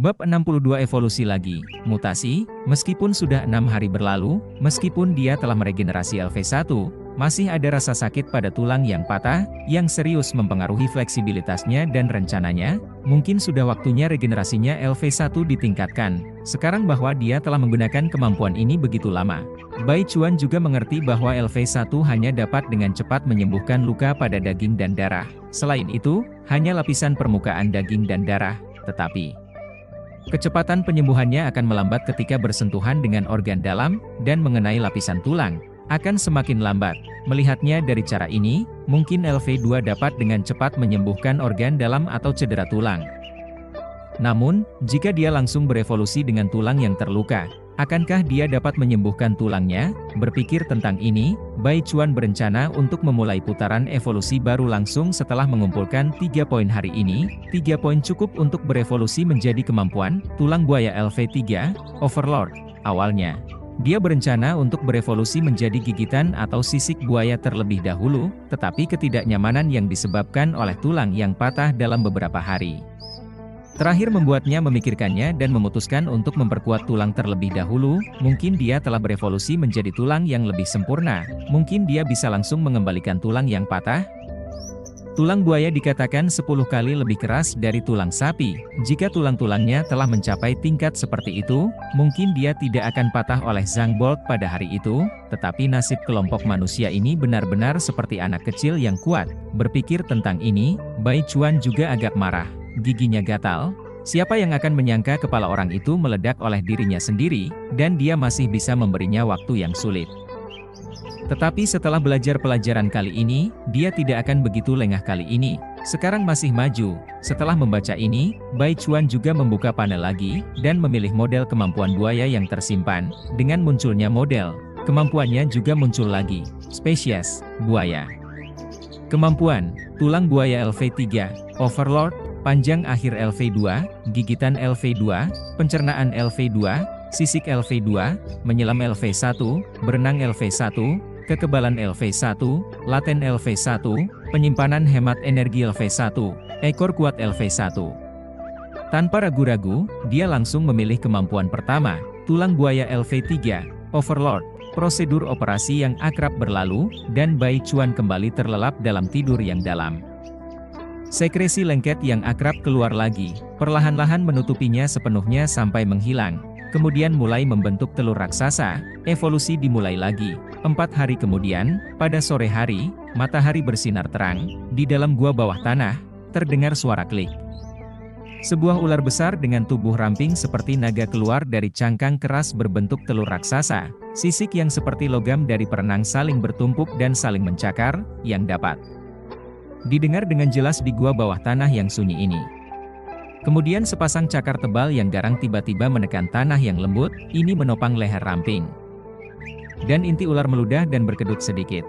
Bab 62 evolusi lagi, mutasi, meskipun sudah 6 hari berlalu, meskipun dia telah meregenerasi LV1, masih ada rasa sakit pada tulang yang patah, yang serius mempengaruhi fleksibilitasnya dan rencananya, mungkin sudah waktunya regenerasinya LV1 ditingkatkan, sekarang bahwa dia telah menggunakan kemampuan ini begitu lama. Bai Chuan juga mengerti bahwa LV1 hanya dapat dengan cepat menyembuhkan luka pada daging dan darah. Selain itu, hanya lapisan permukaan daging dan darah, tetapi kecepatan penyembuhannya akan melambat ketika bersentuhan dengan organ dalam, dan mengenai lapisan tulang, akan semakin lambat. Melihatnya dari cara ini, mungkin LV2 dapat dengan cepat menyembuhkan organ dalam atau cedera tulang. Namun, jika dia langsung berevolusi dengan tulang yang terluka, akankah dia dapat menyembuhkan tulangnya? Berpikir tentang ini, Bai Chuan berencana untuk memulai putaran evolusi baru langsung setelah mengumpulkan 3 poin hari ini. 3 poin cukup untuk berevolusi menjadi kemampuan tulang buaya LV3, Overlord. Awalnya, dia berencana untuk berevolusi menjadi gigitan atau sisik buaya terlebih dahulu, tetapi ketidaknyamanan yang disebabkan oleh tulang yang patah dalam beberapa hari terakhir membuatnya memikirkannya dan memutuskan untuk memperkuat tulang terlebih dahulu. Mungkin dia telah berevolusi menjadi tulang yang lebih sempurna, mungkin dia bisa langsung mengembalikan tulang yang patah. Tulang buaya dikatakan 10 kali lebih keras dari tulang sapi. Jika tulang-tulangnya telah mencapai tingkat seperti itu, mungkin dia tidak akan patah oleh Zhang Bolt pada hari itu, tetapi nasib kelompok manusia ini benar-benar seperti anak kecil yang kuat. Berpikir tentang ini, Bai Chuan juga agak marah. Giginya gatal, siapa yang akan menyangka kepala orang itu meledak oleh dirinya sendiri, dan dia masih bisa memberinya waktu yang sulit. Tetapi setelah belajar pelajaran kali ini, dia tidak akan begitu lengah kali ini. Sekarang masih maju. Setelah membaca ini, Bai Chuan juga membuka panel lagi, dan memilih model kemampuan buaya yang tersimpan. Dengan munculnya model, kemampuannya juga muncul lagi. Spesies, buaya. Kemampuan, tulang buaya LV3, Overlord, panjang akhir LV2, gigitan LV2, pencernaan LV2, sisik LV2, menyelam LV1, berenang LV1, kekebalan LV1, laten LV1, penyimpanan hemat energi LV1, ekor kuat LV1. Tanpa ragu-ragu, dia langsung memilih kemampuan pertama, tulang buaya LV3, Overlord. Prosedur operasi yang akrab berlalu, dan Bai Chuan kembali terlelap dalam tidur yang dalam. Sekresi lengket yang akrab keluar lagi, perlahan-lahan menutupinya sepenuhnya sampai menghilang, kemudian mulai membentuk telur raksasa. Evolusi dimulai lagi. 4 hari kemudian, pada sore hari, matahari bersinar terang, di dalam gua bawah tanah, terdengar suara klik. Sebuah ular besar dengan tubuh ramping seperti naga keluar dari cangkang keras berbentuk telur raksasa, sisik yang seperti logam dari perenang saling bertumpuk dan saling mencakar, yang dapat didengar dengan jelas di gua bawah tanah yang sunyi ini. Kemudian sepasang cakar tebal yang garang tiba-tiba menekan tanah yang lembut, ini menopang leher ramping. Dan inti ular meludah dan berkedut sedikit.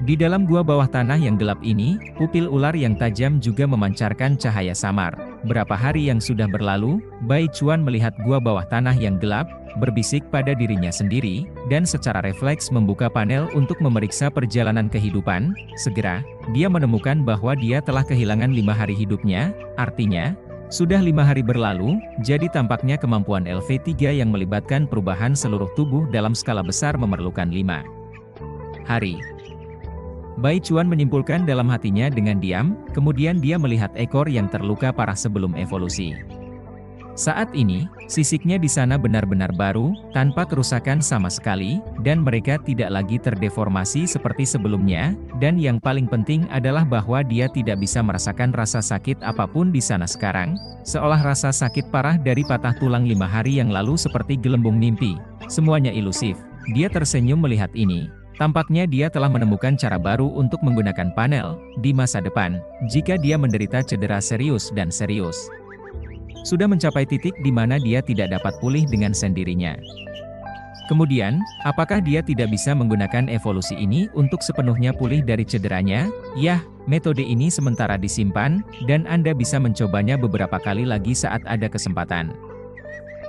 Di dalam gua bawah tanah yang gelap ini, pupil ular yang tajam juga memancarkan cahaya samar. Berapa hari yang sudah berlalu, Bai Chuan melihat gua bawah tanah yang gelap, berbisik pada dirinya sendiri, dan secara refleks membuka panel untuk memeriksa perjalanan kehidupan. Segera, dia menemukan bahwa dia telah kehilangan 5 hari hidupnya, artinya, sudah 5 hari berlalu, jadi tampaknya kemampuan LV3 yang melibatkan perubahan seluruh tubuh dalam skala besar memerlukan 5 hari. Bai Chuan menyimpulkan dalam hatinya dengan diam, kemudian dia melihat ekor yang terluka parah sebelum evolusi. Saat ini, sisiknya di sana benar-benar baru, tanpa kerusakan sama sekali, dan mereka tidak lagi terdeformasi seperti sebelumnya, dan yang paling penting adalah bahwa dia tidak bisa merasakan rasa sakit apapun di sana sekarang, seolah rasa sakit parah dari patah tulang 5 hari yang lalu seperti gelembung mimpi. Semuanya ilusif. Dia tersenyum melihat ini. Tampaknya dia telah menemukan cara baru untuk menggunakan panel di masa depan, jika dia menderita cedera serius dan serius. Sudah mencapai titik di mana dia tidak dapat pulih dengan sendirinya. Kemudian, apakah dia tidak bisa menggunakan evolusi ini untuk sepenuhnya pulih dari cederanya? Yah, metode ini sementara disimpan, dan Anda bisa mencobanya beberapa kali lagi saat ada kesempatan.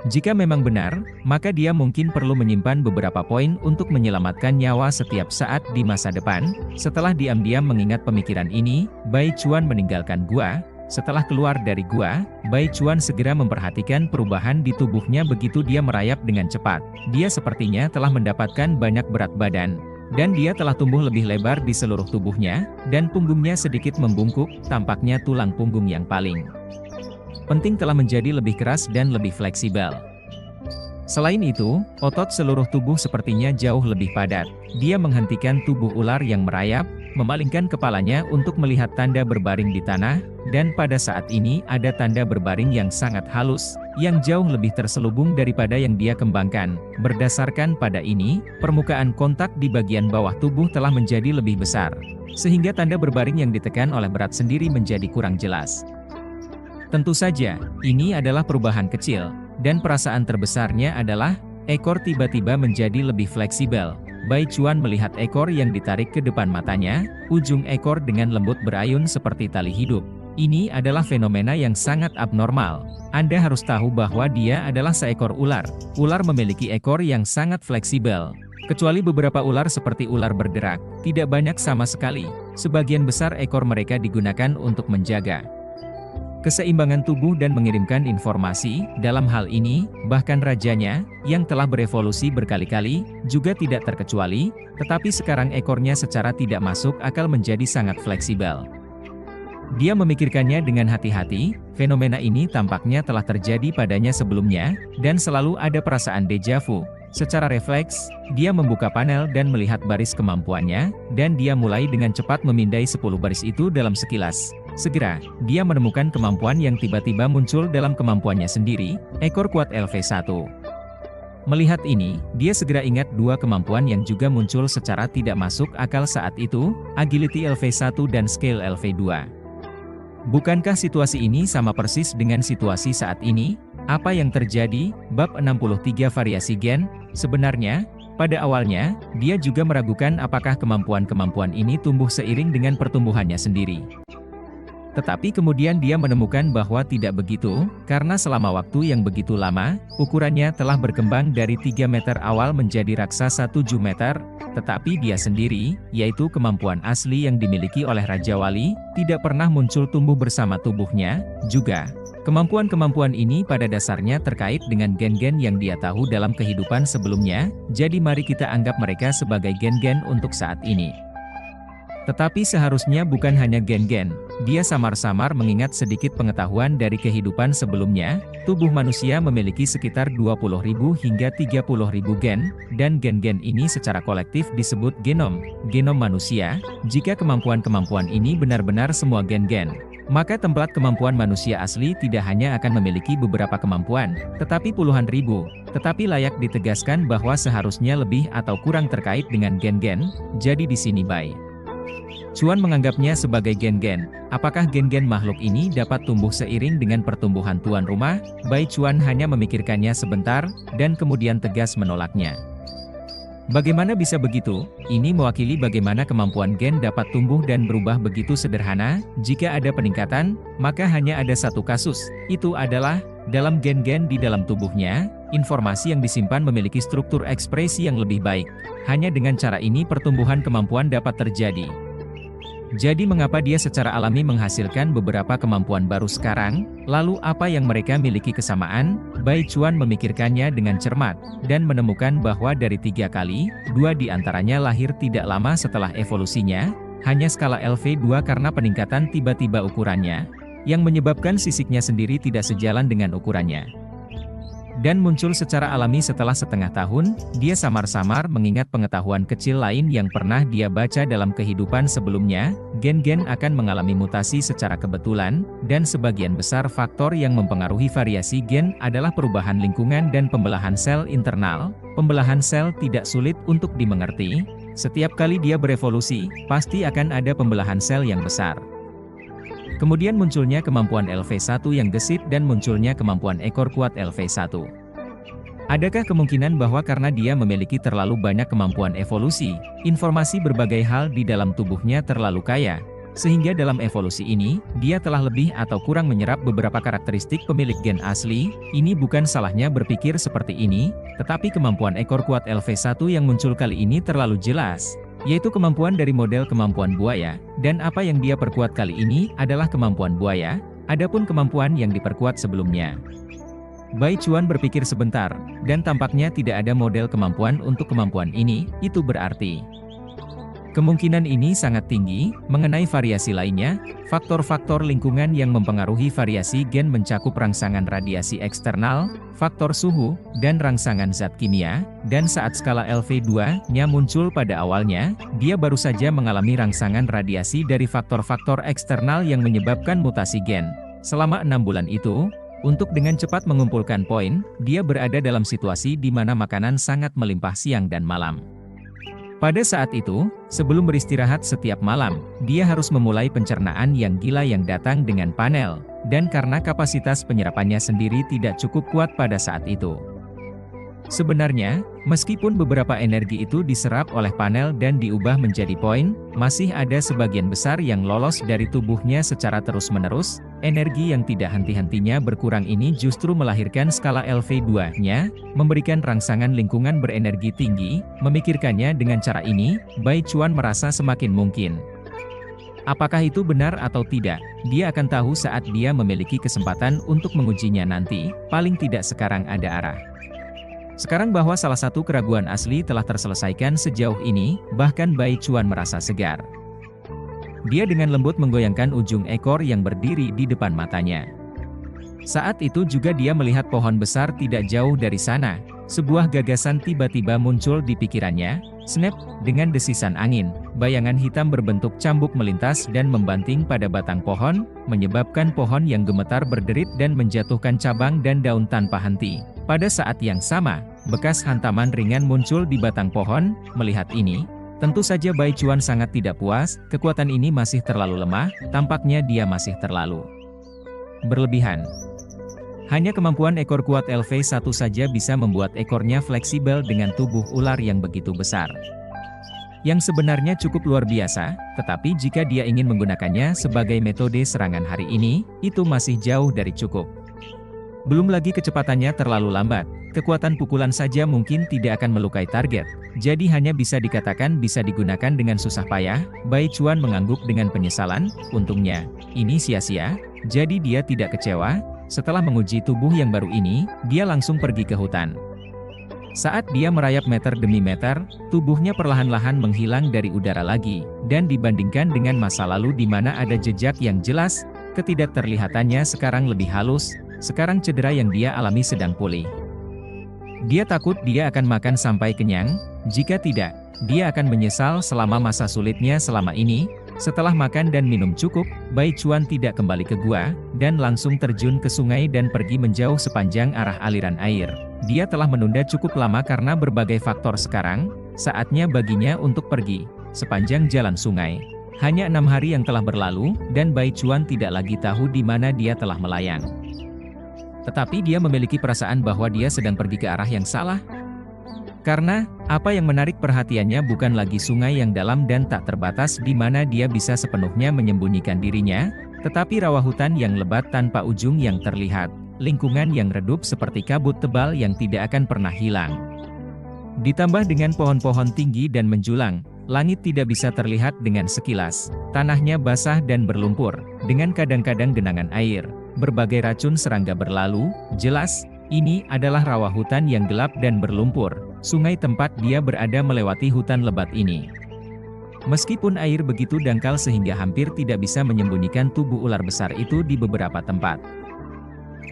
Jika memang benar, maka dia mungkin perlu menyimpan beberapa poin untuk menyelamatkan nyawa setiap saat di masa depan. Setelah diam-diam mengingat pemikiran ini, Bai Chuan meninggalkan gua. Setelah keluar dari gua, Bai Chuan segera memperhatikan perubahan di tubuhnya begitu dia merayap dengan cepat. Dia sepertinya telah mendapatkan banyak berat badan. Dan dia telah tumbuh lebih lebar di seluruh tubuhnya, dan punggungnya sedikit membungkuk, tampaknya tulang punggung yang paling penting telah menjadi lebih keras dan lebih fleksibel. Selain itu, otot seluruh tubuh sepertinya jauh lebih padat. Dia menghentikan tubuh ular yang merayap, memalingkan kepalanya untuk melihat tanda berbaring di tanah, dan pada saat ini ada tanda berbaring yang sangat halus, yang jauh lebih terselubung daripada yang dia kembangkan. Berdasarkan pada ini, permukaan kontak di bagian bawah tubuh telah menjadi lebih besar, sehingga tanda berbaring yang ditekan oleh berat sendiri menjadi kurang jelas. Tentu saja, ini adalah perubahan kecil, dan perasaan terbesarnya adalah, ekor tiba-tiba menjadi lebih fleksibel. Bai Chuan melihat ekor yang ditarik ke depan matanya, ujung ekor dengan lembut berayun seperti tali hidup. Ini adalah fenomena yang sangat abnormal. Anda harus tahu bahwa dia adalah seekor ular. Ular memiliki ekor yang sangat fleksibel. Kecuali beberapa ular seperti ular berderak, tidak banyak sama sekali. Sebagian besar ekor mereka digunakan untuk menjaga keseimbangan tubuh dan mengirimkan informasi. Dalam hal ini, bahkan rajanya, yang telah berevolusi berkali-kali, juga tidak terkecuali, tetapi sekarang ekornya secara tidak masuk akal menjadi sangat fleksibel. Dia memikirkannya dengan hati-hati, fenomena ini tampaknya telah terjadi padanya sebelumnya, dan selalu ada perasaan deja vu. Secara refleks, dia membuka panel dan melihat baris kemampuannya, dan dia mulai dengan cepat memindai 10 baris itu dalam sekilas. Segera, dia menemukan kemampuan yang tiba-tiba muncul dalam kemampuannya sendiri, ekor kuat LV1. Melihat ini, dia segera ingat dua kemampuan yang juga muncul secara tidak masuk akal saat itu, Agility LV1 dan Scale LV2. Bukankah situasi ini sama persis dengan situasi saat ini? Apa yang terjadi? Bab 63 Variasi Gen. Sebenarnya, pada awalnya, dia juga meragukan apakah kemampuan-kemampuan ini tumbuh seiring dengan pertumbuhannya sendiri. Tetapi kemudian dia menemukan bahwa tidak begitu, karena selama waktu yang begitu lama, ukurannya telah berkembang dari 3 meter awal menjadi raksasa 7 meter, tetapi dia sendiri, yaitu kemampuan asli yang dimiliki oleh Raja Wali, tidak pernah muncul tumbuh bersama tubuhnya, juga. Kemampuan-kemampuan ini pada dasarnya terkait dengan gen-gen yang dia tahu dalam kehidupan sebelumnya, jadi mari kita anggap mereka sebagai gen-gen untuk saat ini. Tetapi seharusnya bukan hanya gen-gen, dia samar-samar mengingat sedikit pengetahuan dari kehidupan sebelumnya. Tubuh manusia memiliki sekitar 20.000 hingga 30.000 gen, dan gen-gen ini secara kolektif disebut genom manusia. Jika kemampuan-kemampuan ini benar-benar semua gen-gen, maka template kemampuan manusia asli tidak hanya akan memiliki beberapa kemampuan, tetapi puluhan ribu. Tetapi layak ditegaskan bahwa seharusnya lebih atau kurang terkait dengan gen-gen, jadi di sini Bai Chuan menganggapnya sebagai gen-gen. Apakah gen-gen makhluk ini dapat tumbuh seiring dengan pertumbuhan tuan rumah? Bai Chuan hanya memikirkannya sebentar, dan kemudian tegas menolaknya. Bagaimana bisa begitu? Ini mewakili bagaimana kemampuan gen dapat tumbuh dan berubah begitu sederhana. Jika ada peningkatan, maka hanya ada satu kasus, itu adalah, dalam gen-gen di dalam tubuhnya, informasi yang disimpan memiliki struktur ekspresi yang lebih baik. Hanya dengan cara ini pertumbuhan kemampuan dapat terjadi. Jadi mengapa dia secara alami menghasilkan beberapa kemampuan baru sekarang? Lalu apa yang mereka miliki kesamaan? Bai Chuan memikirkannya dengan cermat, dan menemukan bahwa dari 3 kali, 2 diantaranya lahir tidak lama setelah evolusinya, hanya skala LV2 karena peningkatan tiba-tiba ukurannya, yang menyebabkan sisiknya sendiri tidak sejalan dengan ukurannya. Dan muncul secara alami setelah setengah tahun, dia samar-samar mengingat pengetahuan kecil lain yang pernah dia baca dalam kehidupan sebelumnya, gen-gen akan mengalami mutasi secara kebetulan, dan sebagian besar faktor yang mempengaruhi variasi gen adalah perubahan lingkungan dan pembelahan sel internal. Pembelahan sel tidak sulit untuk dimengerti, setiap kali dia berevolusi, pasti akan ada pembelahan sel yang besar. Kemudian munculnya kemampuan LV1 yang gesit dan munculnya kemampuan ekor kuat LV1. Adakah kemungkinan bahwa karena dia memiliki terlalu banyak kemampuan evolusi, informasi berbagai hal di dalam tubuhnya terlalu kaya, sehingga dalam evolusi ini, dia telah lebih atau kurang menyerap beberapa karakteristik pemilik gen asli? Ini bukan salahnya berpikir seperti ini, tetapi kemampuan ekor kuat LV1 yang muncul kali ini terlalu jelas, yaitu kemampuan dari model kemampuan buaya, dan apa yang dia perkuat kali ini adalah kemampuan buaya. Adapun kemampuan yang diperkuat sebelumnya. Bai Chuan berpikir sebentar, dan tampaknya tidak ada model kemampuan untuk kemampuan ini, itu berarti kemungkinan ini sangat tinggi. Mengenai variasi lainnya, faktor-faktor lingkungan yang mempengaruhi variasi gen mencakup rangsangan radiasi eksternal, faktor suhu, dan rangsangan zat kimia, dan saat skala LV2-nya muncul pada awalnya, dia baru saja mengalami rangsangan radiasi dari faktor-faktor eksternal yang menyebabkan mutasi gen. Selama 6 bulan itu, untuk dengan cepat mengumpulkan poin, dia berada dalam situasi di mana makanan sangat melimpah siang dan malam. Pada saat itu, sebelum beristirahat setiap malam, dia harus memulai pencernaan yang gila yang datang dengan panel, dan karena kapasitas penyerapannya sendiri tidak cukup kuat pada saat itu. Sebenarnya, meskipun beberapa energi itu diserap oleh panel dan diubah menjadi poin, masih ada sebagian besar yang lolos dari tubuhnya secara terus-menerus. Energi yang tidak henti-hentinya berkurang ini justru melahirkan skala LV2-nya, memberikan rangsangan lingkungan berenergi tinggi. Memikirkannya dengan cara ini, Bai Chuan merasa semakin mungkin. Apakah itu benar atau tidak, dia akan tahu saat dia memiliki kesempatan untuk mengujinya nanti, paling tidak sekarang ada arah. Sekarang bahwa salah satu keraguan asli telah terselesaikan sejauh ini, bahkan Bai Chuan merasa segar. Dia dengan lembut menggoyangkan ujung ekor yang berdiri di depan matanya. Saat itu juga dia melihat pohon besar tidak jauh dari sana. Sebuah gagasan tiba-tiba muncul di pikirannya. Snap, dengan desisan angin, bayangan hitam berbentuk cambuk melintas dan membanting pada batang pohon, menyebabkan pohon yang gemetar berderit dan menjatuhkan cabang dan daun tanpa henti. Pada saat yang sama, bekas hantaman ringan muncul di batang pohon. Melihat ini, tentu saja Bai Chuan sangat tidak puas. Kekuatan ini masih terlalu lemah, tampaknya dia masih terlalu berlebihan. Hanya kemampuan ekor kuat LV1 saja bisa membuat ekornya fleksibel dengan tubuh ular yang begitu besar. Yang sebenarnya cukup luar biasa, tetapi jika dia ingin menggunakannya sebagai metode serangan hari ini, itu masih jauh dari cukup. Belum lagi kecepatannya terlalu lambat, kekuatan pukulan saja mungkin tidak akan melukai target, jadi hanya bisa dikatakan bisa digunakan dengan susah payah. Bai Chuan mengangguk dengan penyesalan. Untungnya, ini sia-sia, jadi dia tidak kecewa. Setelah menguji tubuh yang baru ini, dia langsung pergi ke hutan. Saat dia merayap meter demi meter, tubuhnya perlahan-lahan menghilang dari udara lagi, dan dibandingkan dengan masa lalu di mana ada jejak yang jelas, ketidakterlihatannya sekarang lebih halus. Sekarang cedera yang dia alami sedang pulih. Dia takut dia akan makan sampai kenyang. Jika tidak, dia akan menyesal selama masa sulitnya selama ini. Setelah makan dan minum cukup, Bai Chuan tidak kembali ke gua, dan langsung terjun ke sungai dan pergi menjauh sepanjang arah aliran air. Dia telah menunda cukup lama karena berbagai faktor. Sekarang, saatnya baginya untuk pergi sepanjang jalan sungai. Hanya 6 hari yang telah berlalu, dan Bai Chuan tidak lagi tahu di mana dia telah melayang. Tetapi dia memiliki perasaan bahwa dia sedang pergi ke arah yang salah. Karena, apa yang menarik perhatiannya bukan lagi sungai yang dalam dan tak terbatas di mana dia bisa sepenuhnya menyembunyikan dirinya, tetapi rawa hutan yang lebat tanpa ujung yang terlihat, lingkungan yang redup seperti kabut tebal yang tidak akan pernah hilang. Ditambah dengan pohon-pohon tinggi dan menjulang, langit tidak bisa terlihat dengan sekilas, tanahnya basah dan berlumpur, dengan kadang-kadang genangan air, berbagai racun serangga berlalu. Jelas, ini adalah rawa hutan yang gelap dan berlumpur. Sungai tempat dia berada melewati hutan lebat ini. Meskipun air begitu dangkal sehingga hampir tidak bisa menyembunyikan tubuh ular besar itu di beberapa tempat,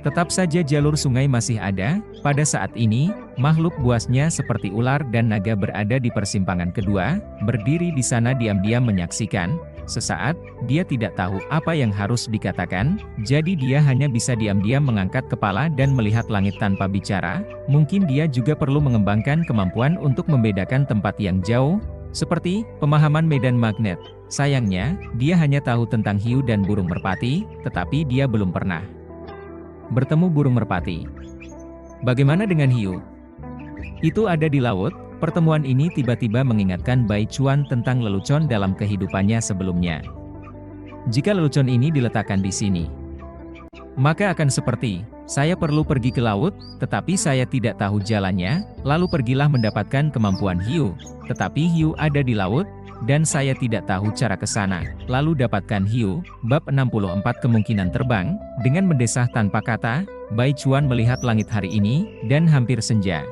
tetap saja jalur sungai masih ada. Pada saat ini, makhluk buasnya seperti ular dan naga berada di persimpangan kedua, berdiri di sana diam-diam menyaksikan. Sesaat, dia tidak tahu apa yang harus dikatakan, jadi dia hanya bisa diam-diam mengangkat kepala dan melihat langit tanpa bicara. Mungkin dia juga perlu mengembangkan kemampuan untuk membedakan tempat yang jauh, seperti pemahaman medan magnet. Sayangnya, dia hanya tahu tentang hiu dan burung merpati, tetapi dia belum pernah bertemu burung merpati. Bagaimana dengan hiu? Itu ada di laut. Pertemuan ini tiba-tiba mengingatkan Bai Chuan tentang lelucon dalam kehidupannya sebelumnya. Jika lelucon ini diletakkan di sini, maka akan seperti, saya perlu pergi ke laut, tetapi saya tidak tahu jalannya, lalu pergilah mendapatkan kemampuan hiu. Tetapi hiu ada di laut, dan saya tidak tahu cara ke sana. Lalu dapatkan hiu, bab 64 kemungkinan terbang, dengan mendesah tanpa kata, Bai Chuan melihat langit hari ini, dan hampir senja.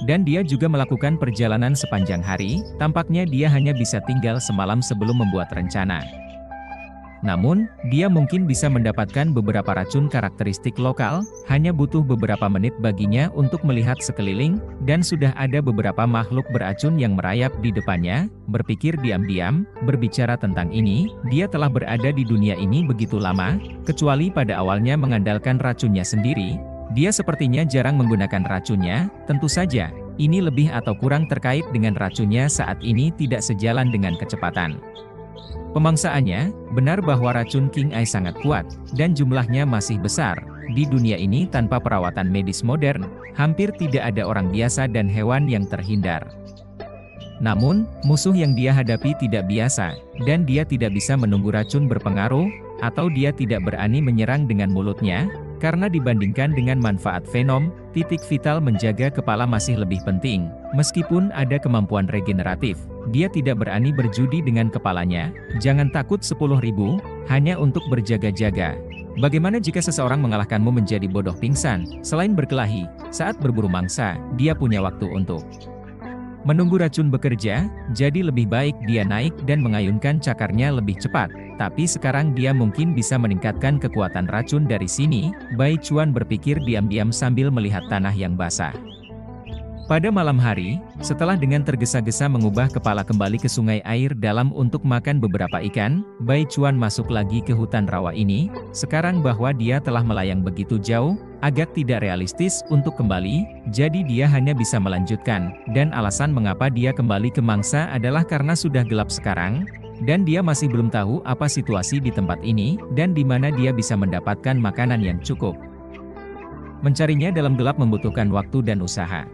Dan dia juga melakukan perjalanan sepanjang hari, tampaknya dia hanya bisa tinggal semalam sebelum membuat rencana. Namun, dia mungkin bisa mendapatkan beberapa racun karakteristik lokal, hanya butuh beberapa menit baginya untuk melihat sekeliling, dan sudah ada beberapa makhluk beracun yang merayap di depannya, berpikir diam-diam, berbicara tentang ini, dia telah berada di dunia ini begitu lama, kecuali pada awalnya mengandalkan racunnya sendiri, dia sepertinya jarang menggunakan racunnya, tentu saja, ini lebih atau kurang terkait dengan racunnya saat ini tidak sejalan dengan kecepatan. Pemangsaannya, benar bahwa racun King Eye sangat kuat, dan jumlahnya masih besar. Di dunia ini tanpa perawatan medis modern, hampir tidak ada orang biasa dan hewan yang terhindar. Namun, musuh yang dia hadapi tidak biasa, dan dia tidak bisa menunggu racun berpengaruh, atau dia tidak berani menyerang dengan mulutnya, karena dibandingkan dengan manfaat Venom, titik vital menjaga kepala masih lebih penting. Meskipun ada kemampuan regeneratif, dia tidak berani berjudi dengan kepalanya. Jangan takut 10.000, hanya untuk berjaga-jaga. Bagaimana jika seseorang mengalahkanmu menjadi bodoh pingsan? Selain berkelahi, saat berburu mangsa, dia punya waktu untuk menunggu racun bekerja, jadi lebih baik dia naik dan mengayunkan cakarnya lebih cepat. Tapi sekarang dia mungkin bisa meningkatkan kekuatan racun dari sini, Bai Chuan berpikir diam-diam sambil melihat tanah yang basah. Pada malam hari, setelah dengan tergesa-gesa mengubah kepala kembali ke sungai air dalam untuk makan beberapa ikan, Bai Chuan masuk lagi ke hutan rawa ini. Sekarang bahwa dia telah melayang begitu jauh, agak tidak realistis untuk kembali, jadi dia hanya bisa melanjutkan. Dan alasan mengapa dia kembali ke mangsa adalah karena sudah gelap sekarang, dan dia masih belum tahu apa situasi di tempat ini, dan di mana dia bisa mendapatkan makanan yang cukup. Mencarinya dalam gelap membutuhkan waktu dan usaha.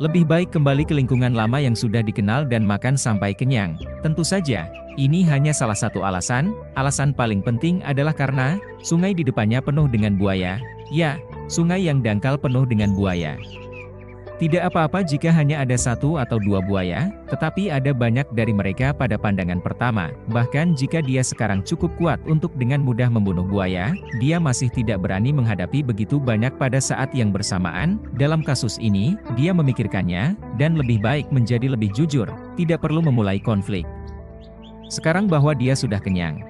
Lebih baik kembali ke lingkungan lama yang sudah dikenal dan makan sampai kenyang. Tentu saja, ini hanya salah satu alasan. Alasan paling penting adalah karena sungai di depannya penuh dengan buaya. Ya, sungai yang dangkal penuh dengan buaya. Tidak apa-apa jika hanya ada 1 atau 2 buaya, tetapi ada banyak dari mereka pada pandangan pertama. Bahkan jika dia sekarang cukup kuat untuk dengan mudah membunuh buaya, dia masih tidak berani menghadapi begitu banyak pada saat yang bersamaan. Dalam kasus ini, dia memikirkannya, dan lebih baik menjadi lebih jujur, tidak perlu memulai konflik. Sekarang bahwa dia sudah kenyang,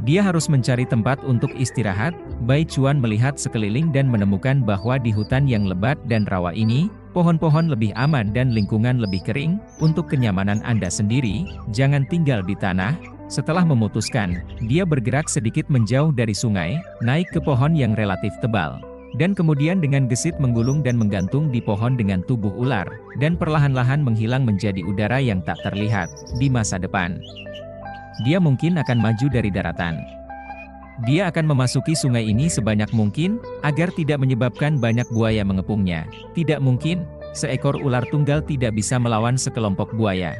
dia harus mencari tempat untuk istirahat. Bai Chuan melihat sekeliling dan menemukan bahwa di hutan yang lebat dan rawa ini, pohon-pohon lebih aman dan lingkungan lebih kering. Untuk kenyamanan Anda sendiri, jangan tinggal di tanah. Setelah memutuskan, dia bergerak sedikit menjauh dari sungai, naik ke pohon yang relatif tebal. Dan kemudian dengan gesit menggulung dan menggantung di pohon dengan tubuh ular, dan perlahan-lahan menghilang menjadi udara yang tak terlihat. Di masa depan, dia mungkin akan maju dari daratan. Dia akan memasuki sungai ini sebanyak mungkin, agar tidak menyebabkan banyak buaya mengepungnya. Tidak mungkin, seekor ular tunggal tidak bisa melawan sekelompok buaya.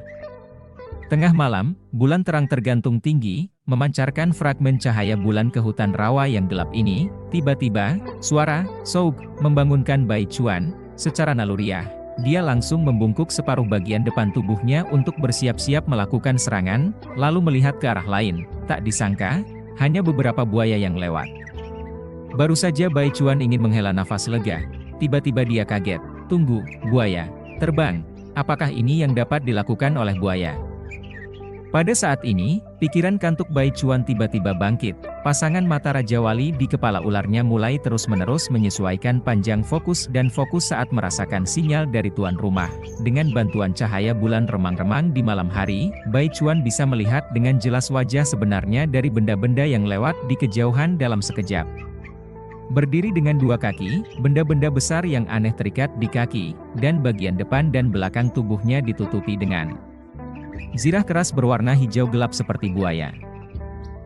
Tengah malam, bulan terang tergantung tinggi, memancarkan fragmen cahaya bulan ke hutan rawa yang gelap ini. Tiba-tiba, suara "Soug" membangunkan Bai Chuan. Secara naluriah, dia langsung membungkuk separuh bagian depan tubuhnya untuk bersiap-siap melakukan serangan, lalu melihat ke arah lain. Tak disangka, hanya beberapa buaya yang lewat. Baru saja Bai Chuan ingin menghela nafas lega, tiba-tiba dia kaget. Tunggu, buaya terbang. Apakah ini yang dapat dilakukan oleh buaya? Pada saat ini, pikiran kantuk Bai Chuan tiba-tiba bangkit. Pasangan mata Raja Wali di kepala ularnya mulai terus-menerus menyesuaikan panjang fokus dan fokus saat merasakan sinyal dari tuan rumah. Dengan bantuan cahaya bulan remang-remang di malam hari, Bai Chuan bisa melihat dengan jelas wajah sebenarnya dari benda-benda yang lewat di kejauhan dalam sekejap. Berdiri dengan 2 kaki, benda-benda besar yang aneh terikat di kaki, dan bagian depan dan belakang tubuhnya ditutupi dengan zirah keras berwarna hijau gelap seperti buaya.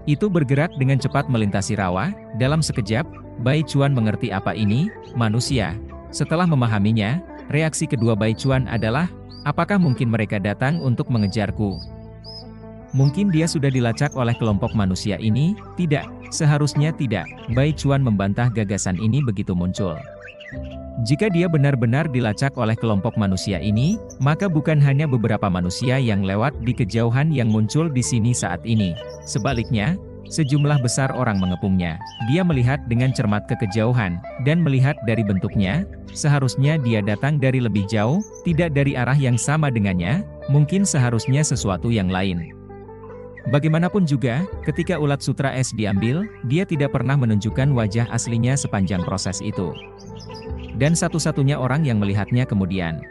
Itu bergerak dengan cepat melintasi rawa. Dalam sekejap, Bai Chuan mengerti apa ini, manusia. Setelah memahaminya, reaksi kedua Bai Chuan adalah, apakah mungkin mereka datang untuk mengejarku? Mungkin dia sudah dilacak oleh kelompok manusia ini? Tidak, seharusnya tidak. Bai Chuan membantah gagasan ini begitu muncul. Jika dia benar-benar dilacak oleh kelompok manusia ini, maka bukan hanya beberapa manusia yang lewat di kejauhan yang muncul di sini saat ini. Sebaliknya, sejumlah besar orang mengepungnya. Dia melihat dengan cermat ke kejauhan, dan melihat dari bentuknya, seharusnya dia datang dari lebih jauh, tidak dari arah yang sama dengannya, mungkin seharusnya sesuatu yang lain. Bagaimanapun juga, ketika ulat sutra es diambil, dia tidak pernah menunjukkan wajah aslinya sepanjang proses itu. Dan satu-satunya orang yang melihatnya kemudian.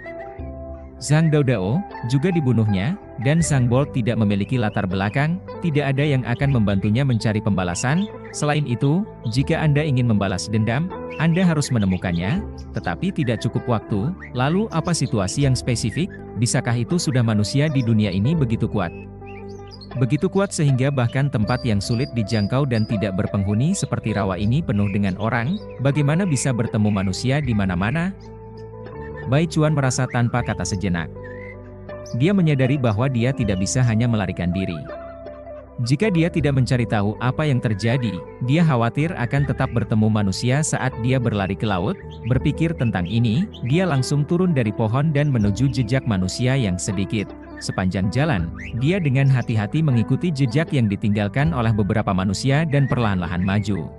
Zhang Doudao juga dibunuhnya, dan Zhang Bolt tidak memiliki latar belakang, tidak ada yang akan membantunya mencari pembalasan. Selain itu, jika Anda ingin membalas dendam, Anda harus menemukannya, tetapi tidak cukup waktu. Lalu apa situasi yang spesifik? Bisakah itu sudah manusia di dunia ini begitu kuat? Begitu kuat sehingga bahkan tempat yang sulit dijangkau dan tidak berpenghuni seperti rawa ini penuh dengan orang, bagaimana bisa bertemu manusia di mana-mana? Bai Chuan merasa tanpa kata sejenak. Dia menyadari bahwa dia tidak bisa hanya melarikan diri. Jika dia tidak mencari tahu apa yang terjadi, dia khawatir akan tetap bertemu manusia saat dia berlari ke laut. Berpikir tentang ini, dia langsung turun dari pohon dan menuju jejak manusia yang sedikit. Sepanjang jalan, dia dengan hati-hati mengikuti jejak yang ditinggalkan oleh beberapa manusia dan perlahan-lahan maju.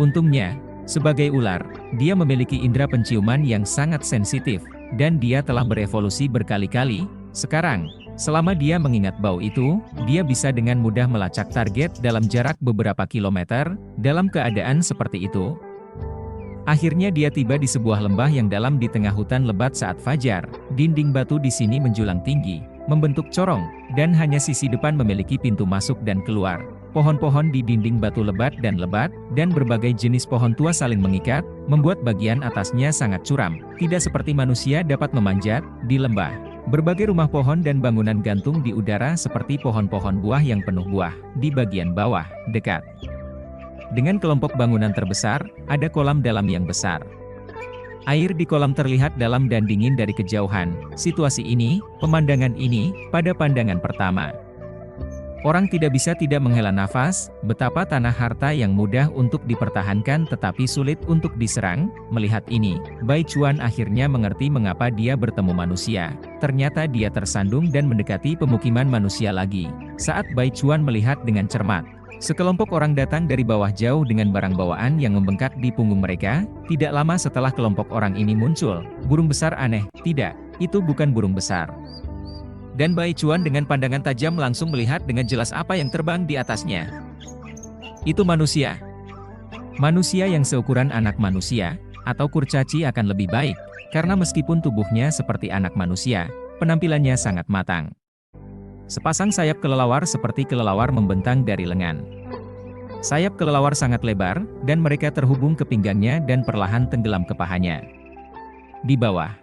Untungnya, sebagai ular, dia memiliki indera penciuman yang sangat sensitif, dan dia telah berevolusi berkali-kali. Sekarang, selama dia mengingat bau itu, dia bisa dengan mudah melacak target dalam jarak beberapa kilometer. Dalam keadaan seperti itu, akhirnya dia tiba di sebuah lembah yang dalam di tengah hutan lebat saat fajar. Dinding batu di sini menjulang tinggi, membentuk corong, dan hanya sisi depan memiliki pintu masuk dan keluar. Pohon-pohon di dinding batu lebat, dan berbagai jenis pohon tua saling mengikat, membuat bagian atasnya sangat curam. Tidak seperti manusia dapat memanjat di lembah. Berbagai rumah pohon dan bangunan gantung di udara seperti pohon-pohon buah yang penuh buah. Di bagian bawah, dekat dengan kelompok bangunan terbesar, ada kolam dalam yang besar. Air di kolam terlihat dalam dan dingin dari kejauhan. Situasi ini, pemandangan ini, pada pandangan pertama, orang tidak bisa tidak menghela nafas. Betapa tanah harta yang mudah untuk dipertahankan tetapi sulit untuk diserang. Melihat ini, Bai Chuan akhirnya mengerti mengapa dia bertemu manusia. Ternyata dia tersandung dan mendekati pemukiman manusia lagi. Saat Bai Chuan melihat dengan cermat, sekelompok orang datang dari bawah jauh dengan barang bawaan yang membengkak di punggung mereka. Tidak lama setelah kelompok orang ini muncul, burung besar aneh. Tidak, itu bukan burung besar. Dan Bai Chuan dengan pandangan tajam langsung melihat dengan jelas apa yang terbang di atasnya. Itu manusia. Manusia yang seukuran anak manusia, atau kurcaci akan lebih baik, karena meskipun tubuhnya seperti anak manusia, penampilannya sangat matang. Sepasang sayap kelelawar seperti kelelawar membentang dari lengan. Sayap kelelawar sangat lebar, dan mereka terhubung ke pinggangnya dan perlahan tenggelam ke pahanya. Di bawah,